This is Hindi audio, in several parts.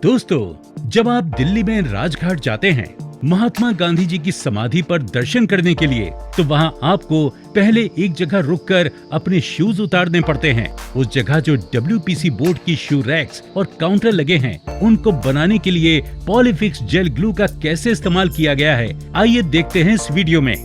दोस्तों, जब आप दिल्ली में राजघाट जाते हैं महात्मा गांधी जी की समाधि पर दर्शन करने के लिए, तो वहां आपको पहले एक जगह रुककर अपने शूज उतारने पड़ते हैं। उस जगह जो WPC बोर्ड की शू रैक्स और काउंटर लगे हैं, उनको बनाने के लिए पॉलीफिक्स जेल ग्लू का कैसे इस्तेमाल किया गया है, आइए देखते हैं इस वीडियो में।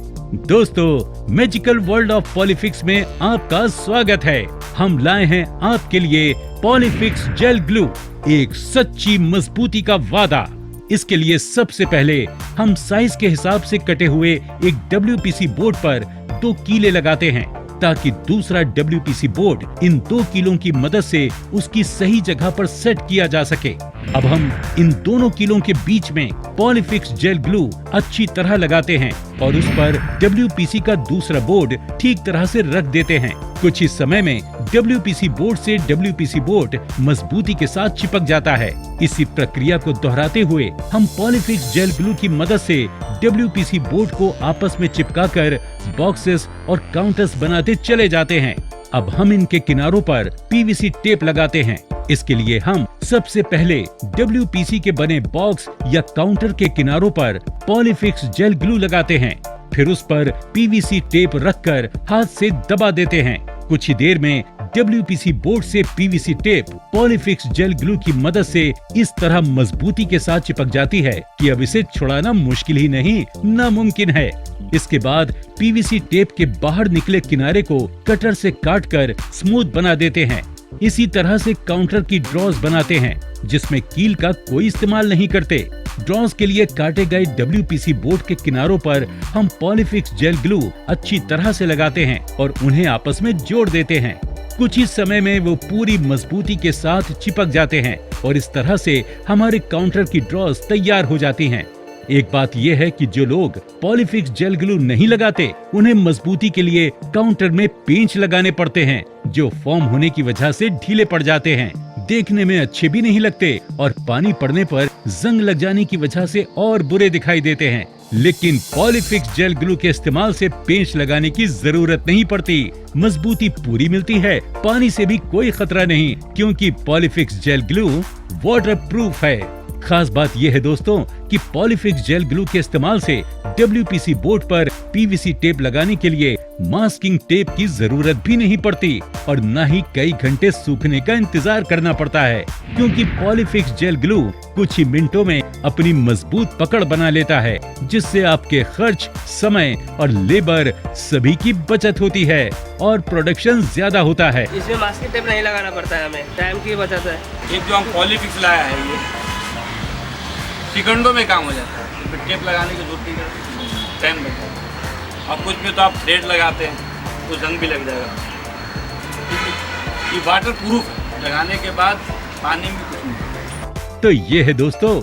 दोस्तों, मैजिकल वर्ल्ड ऑफ पॉलीफिक्स में आपका स्वागत है। हम लाए हैं आपके लिए पॉलीफिक्स जेल ग्लू, एक सच्ची मजबूती का वादा। इसके लिए सबसे पहले हम साइज के हिसाब से कटे हुए एक WPC बोर्ड पर 2 कीले लगाते हैं, ताकि दूसरा WPC बोर्ड इन 2 कीलों की मदद से उसकी सही जगह पर सेट किया जा सके। अब हम इन दोनों कीलों के बीच में पॉलीफिक्स जेल ग्लू अच्छी तरह लगाते हैं और उस पर WPC का दूसरा बोर्ड ठीक तरह से रख देते हैं। कुछ ही समय में WPC बोर्ड से WPC बोर्ड मजबूती के साथ चिपक जाता है। इसी प्रक्रिया को दोहराते हुए हम पॉलीफिक्स जेल ग्लू की मदद से WPC बोर्ड को आपस में चिपकाकर बॉक्सेस और काउंटर्स बनाते चले जाते हैं। अब हम इनके किनारों पर PVC टेप लगाते हैं। इसके लिए हम सबसे पहले WPC के बने बॉक्स या काउंटर के किनारों पर पॉलीफिक्स जेल ग्लू लगाते हैं। फिर उस पर PVC टेप रखकर हाथ से दबा देते हैं। कुछ ही देर में WPC बोर्ड से PVC tape Polyfix gel glue की मदद से इस तरह मजबूती के साथ चिपक जाती है कि अब इसे छुड़ाना मुश्किल ही नहीं, नामुमकिन है। इसके बाद PVC टेप के बाहर निकले किनारे को कटर से काटकर स्मूथ बना देते हैं। इसी तरह से काउंटर की ड्रॉज बनाते हैं, जिसमें कील का कोई इस्तेमाल नहीं करते। ड्रॉज के लिए काटे गए WPC बोर्ड के किनारों पर हम पॉलीफिक्स जेल ग्लू अच्छी तरह से लगाते हैं और उन्हें आपस में जोड़ देते हैं। कुछ ही समय में वो पूरी मजबूती के साथ चिपक जाते हैं और इस तरह से हमारे काउंटर की ड्रॉज तैयार हो जाती हैं। एक बात यह है कि जो लोग पॉलीफिक्स जेल ग्लू नहीं लगाते, उन्हें मजबूती के लिए काउंटर में पेंच लगाने पड़ते हैं, जो फॉर्म होने की वजह से ढीले पड़ जाते हैं, देखने में अच्छे भी नहीं लगते और पानी पड़ने पर जंग लग जाने की वजह से और बुरे दिखाई देते हैं। लेकिन पॉलीफिक्स जेल ग्लू के इस्तेमाल से पेंच लगाने की जरूरत नहीं पड़ती, मजबूती पूरी मिलती है, पानी से भी कोई खतरा नहीं, क्योंकि Polyfix gel glue waterproof है। खास बात यह है दोस्तों कि पॉलीफिक्स जेल ग्लू के इस्तेमाल से WPC बोर्ड पर PVC टेप लगाने के लिए मास्किंग टेप की जरूरत भी नहीं पड़ती और न ही कई घंटे सूखने का इंतजार करना पड़ता है, क्योंकि पॉलीफिक्स जेल ग्लू कुछ ही मिनटों में अपनी मजबूत पकड़ बना लेता है, जिससे आपके खर्च, समय और लेबर सभी की बचत होती है और प्रोडक्शन ज्यादा होता है। इसमें मास्किंग टेप नहीं लगाना पड़ता है, हमें टाइम की बचत है। एक जो हम पॉलीफिक्स लाया है, ये सेकंडों में काम हो जाता है। फिर टेप लगाने की जरूरत नहीं, टाइम लगता है। और कुछ में तो आप थ्रेड लगाते हैं तो जंग भी लग जाएगा। ये वाटर प्रूफ है, लगाने के बाद पानी में कुछ नहीं। तो ये है दोस्तों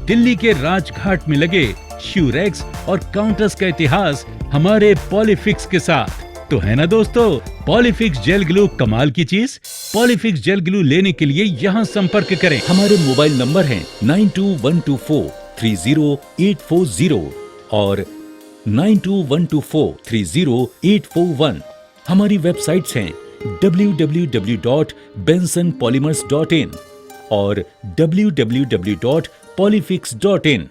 दिल्ली के राजघाट में लगे शू रैक्स और काउंटर्स का इतिहास हमारे पॉलीफिक्स के साथ। तो है ना दोस्तों, पॉलीफिक्स जेल ग्लू कमाल की चीज। पॉलीफिक्स जेल ग्लू लेने के लिए यहाँ संपर्क करें। हमारे मोबाइल नंबर हैं 9212430840 और 9212430841। हमारी वेबसाइट्स हैं www.bensonpolymers.in और www.polyfix.in।